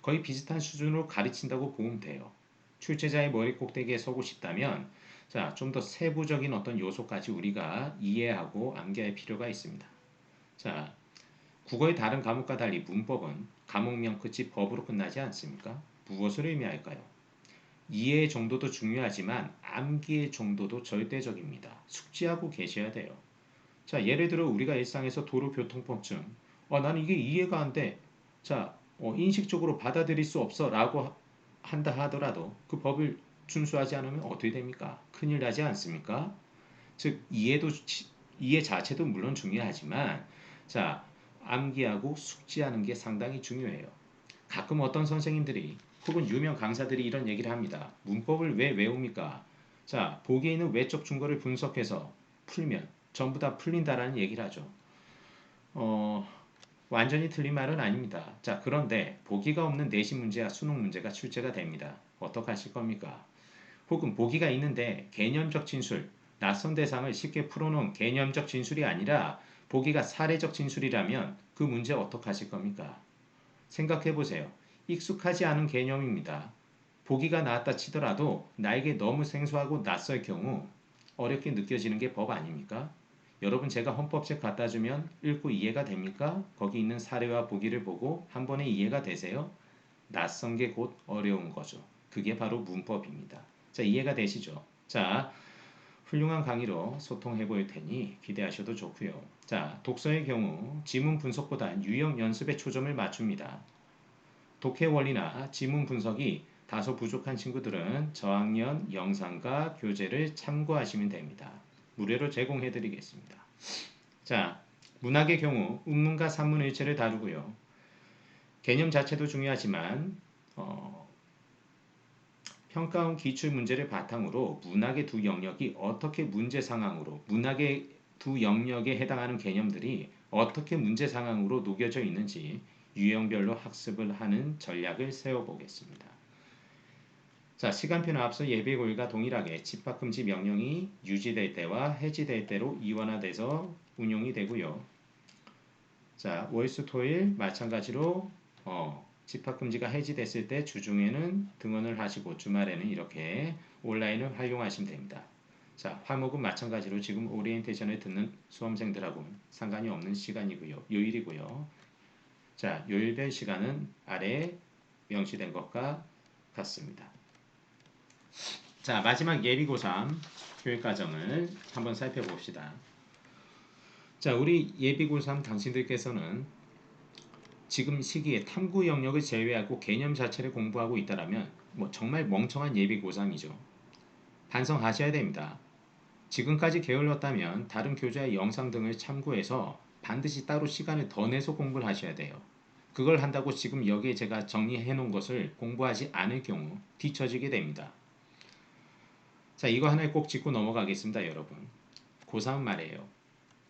거의 비슷한 수준으로 가르친다고 보면 돼요. 출제자의 머리 꼭대기에 서고 싶다면, 자, 좀 더 세부적인 어떤 요소까지 우리가 이해하고 암기할 필요가 있습니다. 자, 국어의 다른 과목과 달리 문법은 과목명 끝이 법으로 끝나지 않습니까? 무엇을 의미할까요? 이해 정도도 중요하지만 암기의 정도도 절대적입니다. 숙지하고 계셔야 돼요. 자, 예를 들어 우리가 일상에서 도로교통법증, 나는 이게 이해가 안 돼. 자, 인식적으로 받아들일 수 없어 라고 한다 하더라도 그 법을 준수하지 않으면 어떻게 됩니까? 큰일 나지 않습니까? 즉, 이해 자체도 물론 중요하지만, 자, 암기하고 숙지하는 게 상당히 중요해요. 가끔 어떤 선생님들이 혹은 유명 강사들이 이런 얘기를 합니다. 문법을 왜 외웁니까? 자, 보기에 있는 외적 증거를 분석해서 풀면 전부 다 풀린다라는 얘기를 하죠. 어, 완전히 틀린 말은 아닙니다. 자, 그런데 보기가 없는 내신 문제와 수능 문제가 출제가 됩니다. 어떡하실 겁니까? 혹은 보기가 있는데 개념적 진술, 낯선 대상을 쉽게 풀어놓은 개념적 진술이 아니라 보기가 사례적 진술이라면 그 문제 어떡하실 겁니까? 생각해 보세요. 익숙하지 않은 개념입니다. 보기가 나왔다 치더라도 나에게 너무 생소하고 낯설 경우 어렵게 느껴지는 게 법 아닙니까? 여러분 제가 헌법책 갖다 주면 읽고 이해가 됩니까? 거기 있는 사례와 보기를 보고 한 번에 이해가 되세요? 낯선 게 곧 어려운 거죠. 그게 바로 문법입니다. 자, 이해가 되시죠? 자, 훌륭한 강의로 소통해 볼 테니 기대하셔도 좋고요. 자, 독서의 경우 지문 분석보다 유형 연습에 초점을 맞춥니다. 독해 원리나 지문 분석이 다소 부족한 친구들은 저학년 영상과 교재를 참고하시면 됩니다. 무료로 제공해 드리겠습니다. 자, 문학의 경우 음문과 산문일체를 다루고요. 개념 자체도 중요하지만 평가원 기출 문제를 바탕으로 문학의 두 영역이 어떻게 문제 상황으로 문학의 두 영역에 해당하는 개념들이 어떻게 문제 상황으로 녹여져 있는지 유형별로 학습을 하는 전략을 세워보겠습니다. 자, 시간표는 앞서 예비고일과 동일하게 집합금지 명령이 유지될 때와 해지될 때로 이원화돼서 운용이 되고요. 자, 월수토일 마찬가지로 집합금지가 해지됐을 때 주중에는 등원을 하시고 주말에는 이렇게 온라인을 활용하시면 됩니다. 자, 화목은 마찬가지로 지금 오리엔테이션을 듣는 수험생들하고는 상관이 없는 시간이고요. 요일이고요. 자, 요일별 시간은 아래에 명시된 것과 같습니다. 자, 마지막 예비 고3 교육 과정을 한번 살펴봅시다. 자, 우리 예비 고3 당신들께서는 지금 시기에 탐구 영역을 제외하고 개념 자체를 공부하고 있다라면 정말 멍청한 예비 고3이죠. 반성하셔야 됩니다. 지금까지 게을렀다면 다른 교재와 영상 등을 참고해서 반드시 따로 시간을 더 내서 공부를 하셔야 돼요. 그걸 한다고 지금 여기에 제가 정리해 놓은 것을 공부하지 않을 경우 뒤처지게 됩니다. 자, 이거 하나를 꼭 짚고 넘어가겠습니다, 여러분. 고3은 말이에요.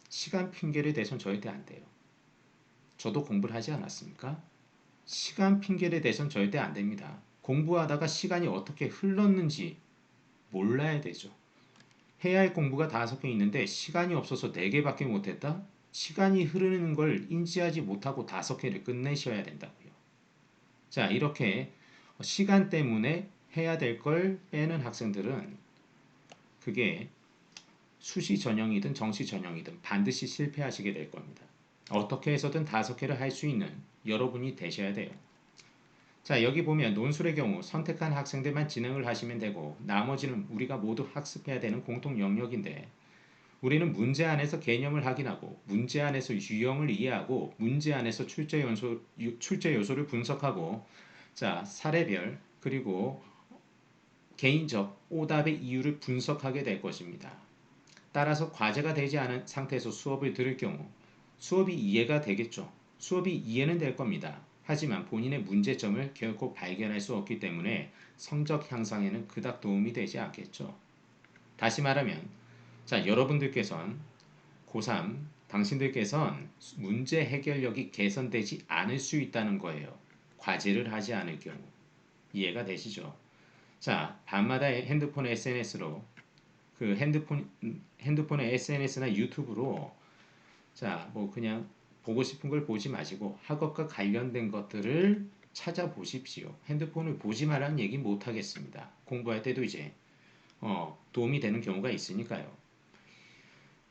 시간 핑계를 대선 절대 안 돼요. 저도 공부를 하지 않았습니까? 시간 핑계를 대선 절대 안 됩니다. 공부하다가 시간이 어떻게 흘렀는지 몰라야 되죠. 해야 할 공부가 5개 있는데 시간이 없어서 4개밖에 못했다? 시간이 흐르는 걸 인지하지 못하고 5개를 끝내셔야 된다고요. 자, 이렇게 시간 때문에 해야 될 걸 빼는 학생들은 그게 수시 전형이든 정시 전형이든 반드시 실패하시게 될 겁니다. 어떻게 해서든 5개를 할 수 있는 여러분이 되셔야 돼요. 자, 여기 보면 논술의 경우 선택한 학생들만 진행을 하시면 되고 나머지는 우리가 모두 학습해야 되는 공통 영역인데 우리는 문제 안에서 개념을 확인하고 문제 안에서 유형을 이해하고 문제 안에서 출제 요소를 분석하고 자, 사례별 그리고 개인적 오답의 이유를 분석하게 될 것입니다. 따라서 과제가 되지 않은 상태에서 수업을 들을 경우 수업이 이해가 되겠죠. 수업이 이해는 될 겁니다. 하지만 본인의 문제점을 결코 발견할 수 없기 때문에 성적 향상에는 그닥 도움이 되지 않겠죠. 다시 말하면 자, 여러분들께선 고3 당신들께선 문제 해결력이 개선되지 않을 수 있다는 거예요. 과제를 하지 않을 경우. 이해가 되시죠? 자, 밤마다 핸드폰 SNS로 그 핸드폰의 SNS나 유튜브로 자, 뭐 그냥 보고 싶은 걸 보지 마시고 학업과 관련된 것들을 찾아보십시오. 핸드폰을 보지 말라는 얘기 못 하겠습니다. 공부할 때도 이제 도움이 되는 경우가 있으니까요.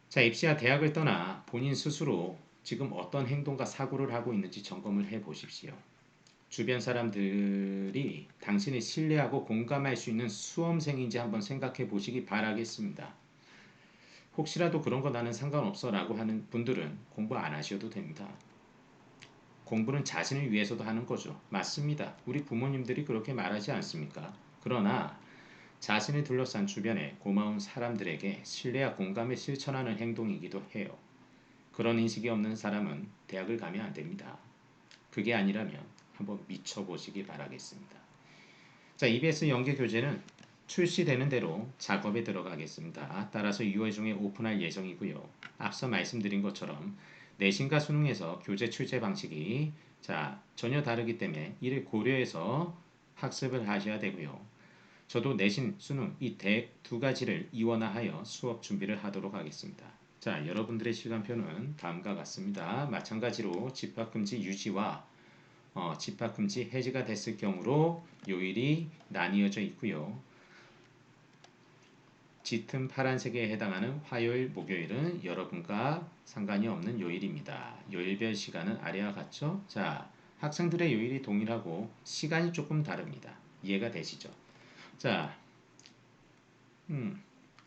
자, 입시와 대학을 떠나 본인 스스로 지금 어떤 행동과 사고를 하고 있는지 점검을 해 보십시오. 주변 사람들이 당신을 신뢰하고 공감할 수 있는 수험생인지 한번 생각해 보시기 바라겠습니다. 혹시라도 그런 거 나는 상관없어 라고 하는 분들은 공부 안 하셔도 됩니다. 공부는 자신을 위해서도 하는 거죠. 맞습니다. 우리 부모님들이 그렇게 말하지 않습니까? 그러나 자신을 둘러싼 주변의 고마운 사람들에게 신뢰와 공감을 실천하는 행동이기도 해요. 그런 인식이 없는 사람은 대학을 가면 안 됩니다. 그게 아니라면 한번 미쳐보시기 바라겠습니다. 자, EBS 연계 교재는 출시되는 대로 작업에 들어가겠습니다. 따라서 6월 중에 오픈할 예정이고요. 앞서 말씀드린 것처럼 내신과 수능에서 교재 출제 방식이 전혀 다르기 때문에 이를 고려해서 학습을 하셔야 되고요. 저도 내신, 수능 이 두 가지를 이원화하여 수업 준비를 하도록 하겠습니다. 자, 여러분들의 시간표는 다음과 같습니다. 마찬가지로 집합금지 유지와 집합금지 해지가 됐을 경우로 요일이 나뉘어져 있고요. 짙은 파란색에 해당하는 화요일, 목요일은 여러분과 상관이 없는 요일입니다. 요일별 시간은 아래와 같죠? 자, 학생들의 요일이 동일하고 시간이 조금 다릅니다. 이해가 되시죠? 자,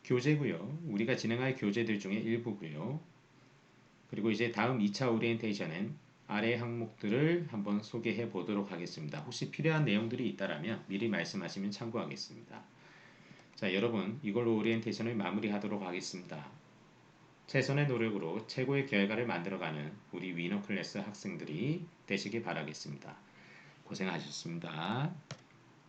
교재고요. 우리가 진행할 교재들 중에 일부고요. 그리고 이제 다음 2차 오리엔테이션엔 아래 항목들을 한번 소개해 보도록 하겠습니다. 혹시 필요한 내용들이 있다면 미리 말씀하시면 참고하겠습니다. 자, 여러분 이걸로 오리엔테이션을 마무리하도록 하겠습니다. 최선의 노력으로 최고의 결과를 만들어가는 우리 위너 클래스 학생들이 되시길 바라겠습니다. 고생하셨습니다.